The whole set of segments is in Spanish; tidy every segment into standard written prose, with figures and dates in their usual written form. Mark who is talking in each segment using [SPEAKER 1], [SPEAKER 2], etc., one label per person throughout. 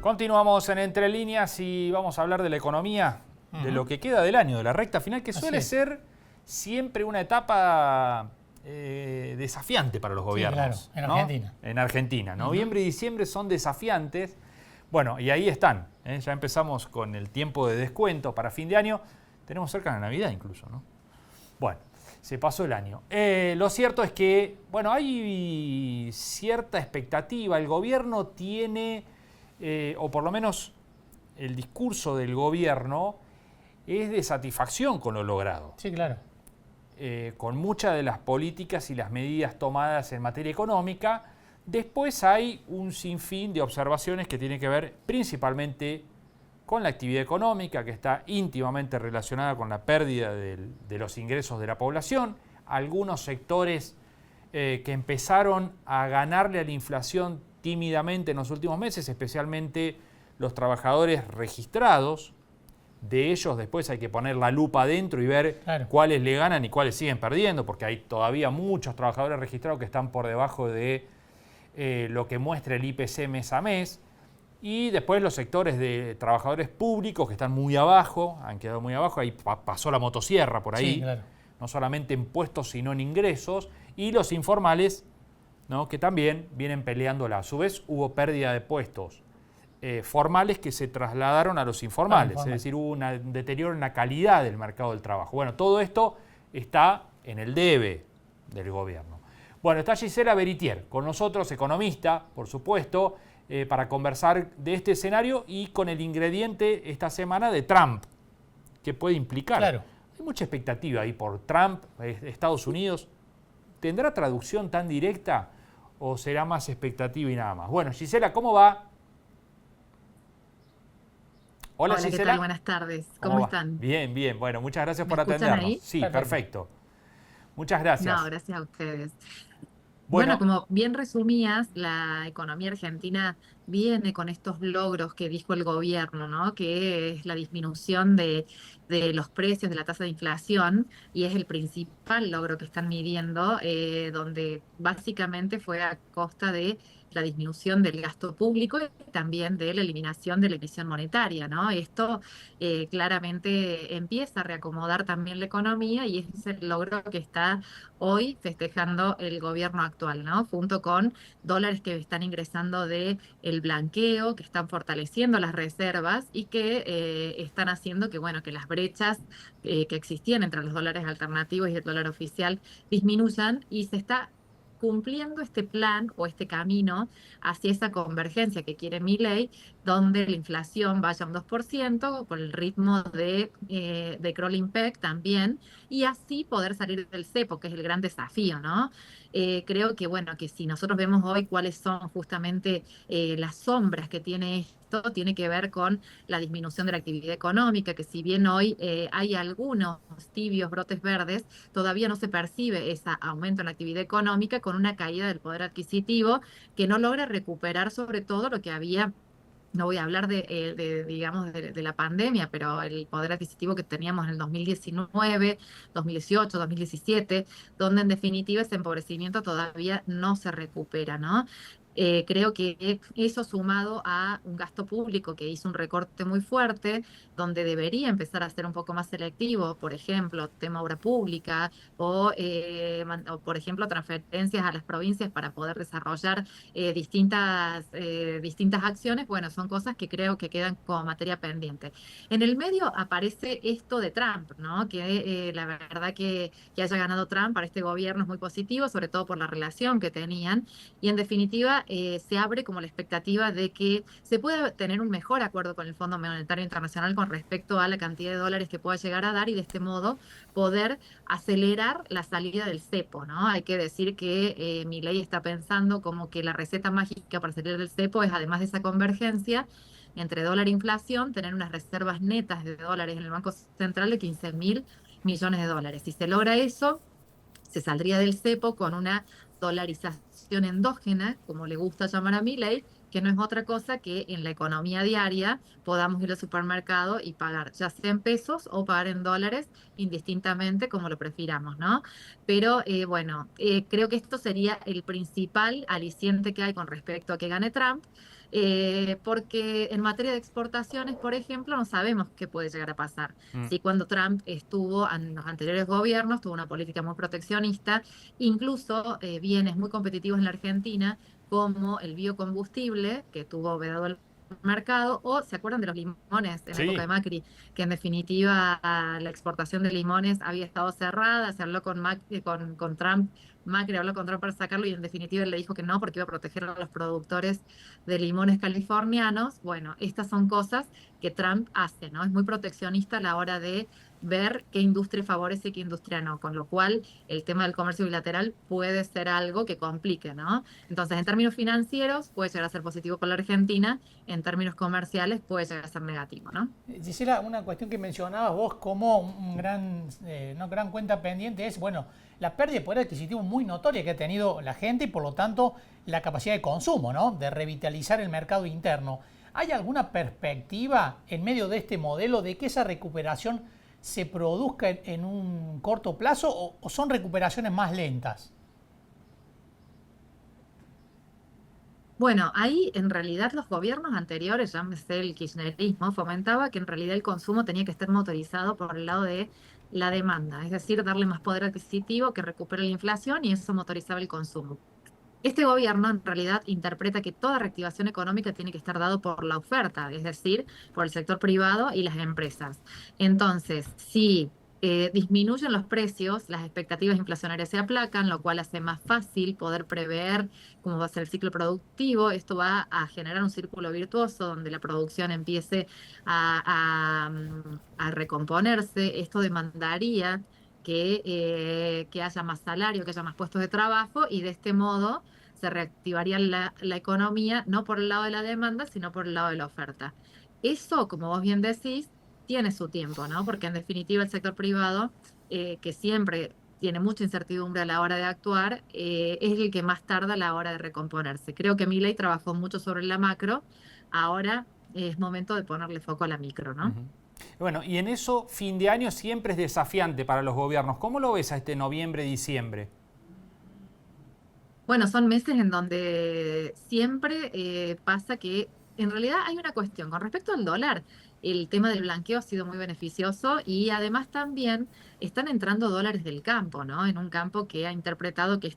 [SPEAKER 1] Continuamos en Entre Líneas y vamos a hablar de la economía, de lo que queda del año, de la recta final, que suele ser siempre una etapa desafiante para los gobiernos.
[SPEAKER 2] Sí, claro, en Argentina.
[SPEAKER 1] En Argentina. Noviembre y diciembre son desafiantes. Bueno, y ahí están. Ya empezamos con el tiempo de descuento para fin de año. Tenemos cerca de Navidad incluso, ¿no? Bueno, se pasó el año. Lo cierto es que, bueno, hay cierta expectativa. El gobierno tiene, o por lo menos el discurso del gobierno, es de satisfacción con lo logrado.
[SPEAKER 2] Sí, claro.
[SPEAKER 1] Con muchas de las políticas y las medidas tomadas en materia económica. Después hay un sinfín de observaciones que tienen que ver principalmente con la actividad económica, que está íntimamente relacionada con la pérdida de los ingresos de la población. Algunos sectores que empezaron a ganarle a la inflación tímidamente en los últimos meses, especialmente los trabajadores registrados. De ellos después hay que poner la lupa adentro y ver cuáles le ganan y cuáles siguen perdiendo, porque hay todavía muchos trabajadores registrados que están por debajo de lo que muestra el IPC mes a mes. Y después los sectores de trabajadores públicos que están muy abajo, han quedado muy abajo, ahí pasó la motosierra por ahí, no solamente en puestos sino en ingresos, y los informales, ¿no?, que también vienen peleándola. A su vez hubo pérdida de puestos formales que se trasladaron a los informales, es decir, hubo un deterioro en la calidad del mercado del trabajo. Bueno, todo esto está en el debe del gobierno. Bueno, está Gisela Beritier con nosotros, economista, por supuesto, para conversar de este escenario y con el ingrediente esta semana de Trump, que puede implicar. Hay mucha expectativa ahí por Trump, Estados Unidos. ¿Tendrá traducción tan directa o será más expectativa y nada más? Bueno, Gisela, ¿cómo va? Hola Gisela.
[SPEAKER 3] ¿Qué tal? Buenas tardes. ¿Cómo están?
[SPEAKER 1] Bien, bien. Bueno, muchas gracias por atendernos.
[SPEAKER 3] Ahí?
[SPEAKER 1] Sí, perfecto. Muchas gracias.
[SPEAKER 3] No, gracias a ustedes. Bueno, como bien resumías, la economía argentina viene con estos logros que dijo el gobierno, ¿no? Que es la disminución de los precios, de la tasa de inflación, y es el principal logro que están midiendo, donde básicamente fue a costa de la disminución del gasto público y también de la eliminación de la emisión monetaria, ¿no? Esto claramente empieza a reacomodar también la economía y es el logro que está hoy festejando el gobierno actual, ¿no? Junto con dólares que están ingresando de el blanqueo, que están fortaleciendo las reservas y que están haciendo que, bueno, que las brechas que existían entre los dólares alternativos y el dólar oficial disminuyan, y se está cumpliendo este plan o este camino hacia esa convergencia que quiere Milei, donde la inflación vaya a un 2%, por el ritmo de Kroll-Impec también, y así poder salir del cepo, que es el gran desafío, ¿no? Creo que, bueno, que si nosotros vemos hoy cuáles son justamente las sombras que tiene esto, tiene que ver con la disminución de la actividad económica, que si bien hoy hay algunos tibios brotes verdes, todavía no se percibe ese aumento en la actividad económica, con una caída del poder adquisitivo que no logra recuperar sobre todo lo que había. No voy a hablar digamos, de la pandemia, pero el poder adquisitivo que teníamos en el 2019, 2018, 2017, donde en definitiva ese empobrecimiento todavía no se recupera, ¿no? Creo que eso, sumado a un gasto público que hizo un recorte muy fuerte, donde debería empezar a ser un poco más selectivo, por ejemplo, tema obra pública o por ejemplo, transferencias a las provincias para poder desarrollar distintas acciones. Bueno, son cosas que creo que quedan como materia pendiente. En el medio aparece esto de Trump, ¿no? Que la verdad que haya ganado Trump para este gobierno es muy positivo, sobre todo por la relación que tenían, y en definitiva se abre como la expectativa de que se pueda tener un mejor acuerdo con el Fondo Monetario Internacional con respecto a la cantidad de dólares que pueda llegar a dar, y de este modo poder acelerar la salida del cepo, ¿no? Hay que decir que Milei está pensando como que la receta mágica para salir del cepo es, además de esa convergencia entre dólar e inflación, tener unas reservas netas de dólares en el Banco Central de 15.000 millones de dólares. Si se logra eso, se saldría del cepo con una dolarización endógena, como le gusta llamar a Milei, que no es otra cosa que en la economía diaria podamos ir al supermercado y pagar, ya sea en pesos o pagar en dólares, indistintamente como lo prefiramos, ¿no? Pero bueno, creo que esto sería el principal aliciente que hay con respecto a que gane Trump, porque en materia de exportaciones, por ejemplo, no sabemos qué puede llegar a pasar.
[SPEAKER 1] Mm.
[SPEAKER 3] Si cuando Trump estuvo en los anteriores gobiernos, tuvo una política muy proteccionista, incluso bienes muy competitivos en la Argentina, como el biocombustible, que tuvo vedado el mercado, o se acuerdan de los limones en la época de
[SPEAKER 1] Sí.
[SPEAKER 3] Macri, que en definitiva la exportación de limones había estado cerrada, se habló con, con Trump, Macri habló con Trump para sacarlo y en definitiva él le dijo que no porque iba a proteger a los productores de limones californianos. Bueno, estas son cosas que Trump hace, ¿no? Es muy proteccionista a la hora de ver qué industria favorece y qué industria no, con lo cual el tema del comercio bilateral puede ser algo que complique, ¿no? Entonces, en términos financieros puede llegar a ser positivo para la Argentina, en términos comerciales puede llegar a ser negativo, ¿no?
[SPEAKER 2] Gisela, una cuestión que mencionabas vos como una gran cuenta pendiente es, bueno, la pérdida de poder adquisitivo muy notoria que ha tenido la gente y por lo tanto la capacidad de consumo, ¿no? De revitalizar el mercado interno. ¿Hay alguna perspectiva en medio de este modelo de que esa recuperación se produzca en un corto plazo o son recuperaciones más lentas?
[SPEAKER 3] Bueno, ahí en realidad los gobiernos anteriores, llámese el kirchnerismo, fomentaba que en realidad el consumo tenía que estar motorizado por el lado de la demanda, es decir, darle más poder adquisitivo que recupere la inflación y eso motorizaba el consumo. Este gobierno en realidad interpreta que toda reactivación económica tiene que estar dado por la oferta, es decir, por el sector privado y las empresas. Entonces, si disminuyen los precios, las expectativas inflacionarias se aplacan, lo cual hace más fácil poder prever cómo va a ser el ciclo productivo. Esto va a generar un círculo virtuoso donde la producción empiece a recomponerse. Esto demandaría que haya más salario, que haya más puestos de trabajo y de este modo se reactivaría la economía, no por el lado de la demanda, sino por el lado de la oferta. Eso, como vos bien decís, tiene su tiempo, ¿no? Porque en definitiva el sector privado, que siempre tiene mucha incertidumbre a la hora de actuar, es el que más tarda a la hora de recomponerse. Creo que Milei trabajó mucho sobre la macro, ahora es momento de ponerle foco a la micro, ¿no?
[SPEAKER 1] Ujú. Bueno, y en eso fin de año siempre es desafiante para los gobiernos. ¿Cómo lo ves a este noviembre, diciembre?
[SPEAKER 3] Bueno, son meses en donde siempre pasa que en realidad hay una cuestión con respecto al dólar. El tema del blanqueo ha sido muy beneficioso y además también están entrando dólares del campo, ¿no? En un campo que ha interpretado que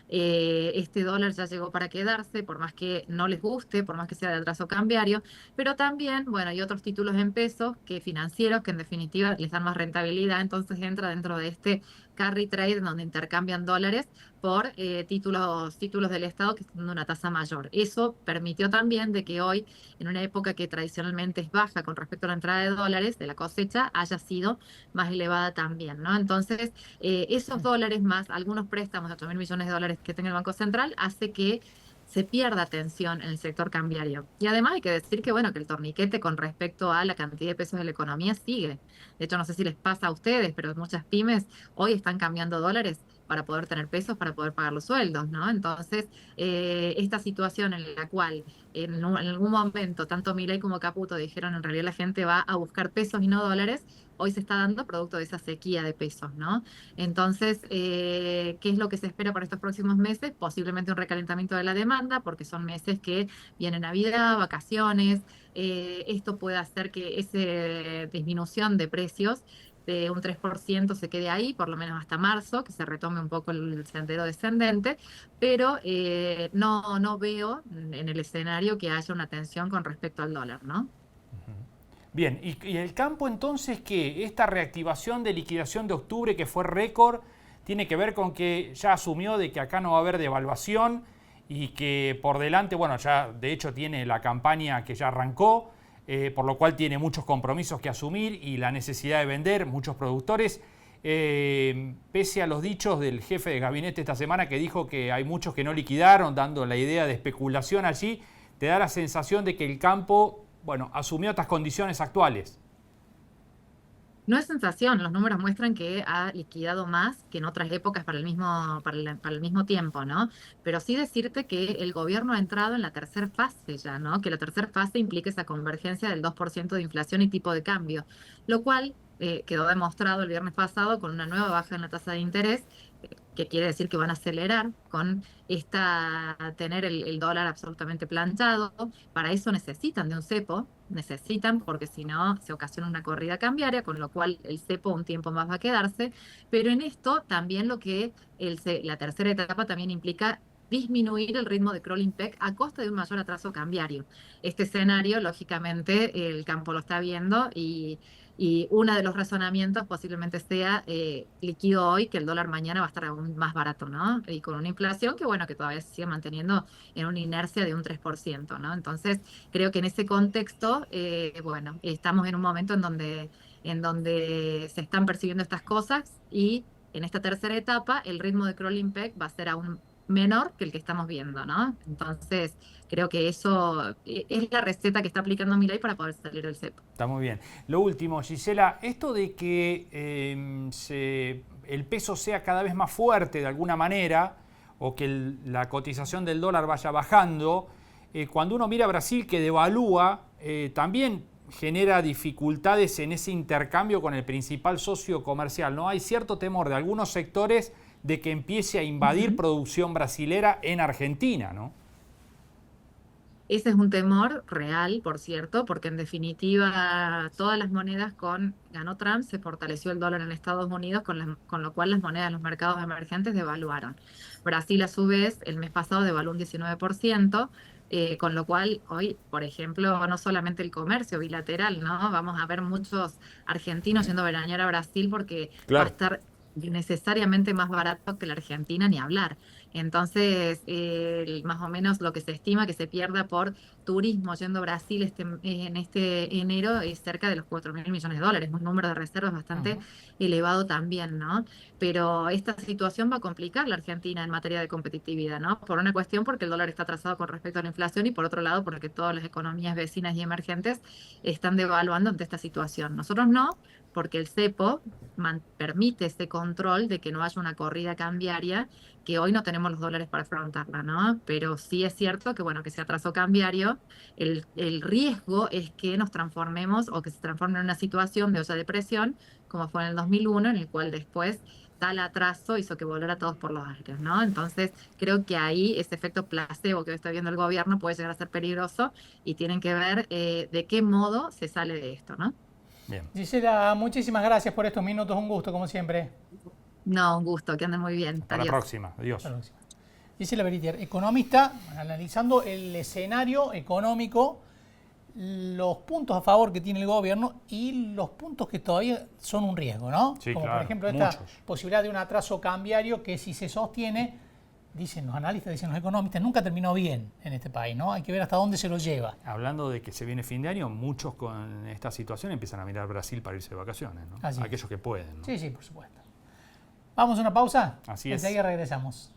[SPEAKER 3] este dólar ya llegó para quedarse, por más que no les guste, por más que sea de atraso cambiario, pero también, bueno, hay otros títulos en pesos que financieros que en definitiva les dan más rentabilidad, entonces entra dentro de este carry trade en donde intercambian dólares por títulos del Estado que están dando una tasa mayor. Eso permitió también de que hoy, en una época que tradicionalmente es baja con respecto a la entrada de dólares de la cosecha, haya sido más elevada también, ¿no? Entonces, esos dólares más algunos préstamos de 8.000 millones de dólares que tenga el Banco Central hace que se pierda atención en el sector cambiario. Y además hay que decir que, bueno, que el torniquete con respecto a la cantidad de pesos de la economía sigue. De hecho, no sé si les pasa a ustedes, pero muchas pymes hoy están cambiando dólares para poder tener pesos, para poder pagar los sueldos, ¿no? Entonces, esta situación en la cual en algún momento tanto Milei como Caputo dijeron en realidad la gente va a buscar pesos y no dólares, hoy se está dando producto de esa sequía de pesos, ¿no? Entonces, ¿qué es lo que se espera para estos próximos meses? Posiblemente un recalentamiento de la demanda, porque son meses que viene Navidad, vacaciones, esto puede hacer que esa disminución de precios de un 3% se quede ahí, por lo menos hasta marzo, que se retome un poco el sendero descendente, pero no veo en el escenario que haya una tensión con respecto al dólar, ¿no?
[SPEAKER 1] Bien, ¿y el campo entonces qué? Esta reactivación de liquidación de octubre que fue récord, tiene que ver con que ya asumió de que acá no va a haber devaluación y que por delante, bueno, ya de hecho tiene la campaña que ya arrancó, por lo cual tiene muchos compromisos que asumir y la necesidad de vender, muchos productores. Pese a los dichos del jefe de gabinete esta semana que dijo que hay muchos que no liquidaron, dando la idea de especulación allí, te da la sensación de que el campo, bueno, asumió estas condiciones actuales.
[SPEAKER 3] No es sensación, los números muestran que ha liquidado más que en otras épocas para el mismo tiempo, ¿no? Pero sí decirte que el gobierno ha entrado en la tercera fase ya, ¿no? Que la tercera fase implica esa convergencia del 2% de inflación y tipo de cambio, lo cual quedó demostrado el viernes pasado con una nueva baja en la tasa de interés, que quiere decir que van a acelerar con tener el dólar absolutamente planchado. Para eso necesitan de un cepo, necesitan, porque si no se ocasiona una corrida cambiaria, con lo cual el cepo un tiempo más va a quedarse. Pero en esto también la tercera etapa también implica disminuir el ritmo de crawling peg a costa de un mayor atraso cambiario. Este escenario, lógicamente, el campo lo está viendo y uno de los razonamientos posiblemente sea líquido hoy, que el dólar mañana va a estar aún más barato, ¿no? Y con una inflación que, bueno, que todavía se sigue manteniendo en una inercia de un 3%, ¿no? Entonces, creo que en ese contexto, bueno, estamos en un momento en donde se están percibiendo estas cosas y en esta tercera etapa el ritmo de crawling peg va a ser aún menor que el que estamos viendo, ¿no? Entonces, creo que eso es la receta que está aplicando Milei para poder salir del cepo.
[SPEAKER 1] Está muy bien. Lo último, Gisela, esto de que el peso sea cada vez más fuerte de alguna manera, o que la cotización del dólar vaya bajando, cuando uno mira a Brasil que devalúa, también genera dificultades en ese intercambio con el principal socio comercial, ¿no? Hay cierto temor de algunos sectores de que empiece a invadir producción brasilera en Argentina, ¿no?
[SPEAKER 3] Ese es un temor real, por cierto, porque en definitiva todas las monedas ganó Trump, se fortaleció el dólar en Estados Unidos, con lo cual las monedas de los mercados emergentes devaluaron. Brasil, a su vez, el mes pasado devaluó un 19%, con lo cual hoy, por ejemplo, no solamente el comercio bilateral, ¿no? Vamos a ver muchos argentinos yendo a veranear a Brasil porque va a
[SPEAKER 1] Claro.
[SPEAKER 3] estar necesariamente más barato que la Argentina, ni hablar. Entonces, más o menos lo que se estima que se pierda por turismo yendo a Brasil en este enero es cerca de los 4.000 millones de dólares, un número de reservas bastante elevado también, ¿no? Pero esta situación va a complicar la Argentina en materia de competitividad, ¿no? Por una cuestión porque el dólar está atrasado con respecto a la inflación y por otro lado porque todas las economías vecinas y emergentes están devaluando ante esta situación. Nosotros no, porque el cepo permite ese control de que no haya una corrida cambiaria, que hoy no tenemos los dólares para afrontarla, ¿no? Pero sí es cierto que, bueno, que ese atraso cambiario, el riesgo es que nos transformemos o que se transforme en una situación de olla de presión, como fue en el 2001, en el cual después tal atraso hizo que volara a todos por los aires, ¿no? Entonces, creo que ahí ese efecto placebo que está viendo el gobierno puede llegar a ser peligroso y tienen que ver de qué modo se sale de esto, ¿no?
[SPEAKER 1] Bien.
[SPEAKER 2] Gisela, muchísimas gracias por estos minutos, un gusto como siempre.
[SPEAKER 3] No, un gusto, que anden muy bien.
[SPEAKER 1] Hasta la
[SPEAKER 3] Adiós.
[SPEAKER 1] próxima. Adiós.
[SPEAKER 2] Hasta la próxima. Gisela Beritier, economista, analizando el escenario económico, los puntos a favor que tiene el gobierno y los puntos que todavía son un riesgo, ¿no?
[SPEAKER 1] Sí,
[SPEAKER 2] como
[SPEAKER 1] claro,
[SPEAKER 2] por ejemplo esta
[SPEAKER 1] muchos.
[SPEAKER 2] posibilidad de un atraso cambiario que si se sostiene, dicen los analistas, dicen los economistas, nunca terminó bien en este país, ¿no? Hay que ver hasta dónde se lo lleva.
[SPEAKER 1] Hablando de que se viene fin de año, muchos con esta situación empiezan a mirar Brasil para irse de vacaciones, ¿no?
[SPEAKER 2] Así es.
[SPEAKER 1] Aquellos que pueden, ¿no?
[SPEAKER 2] Sí, sí, por supuesto. Vamos a una pausa.
[SPEAKER 1] Así es.
[SPEAKER 2] Enseguida regresamos.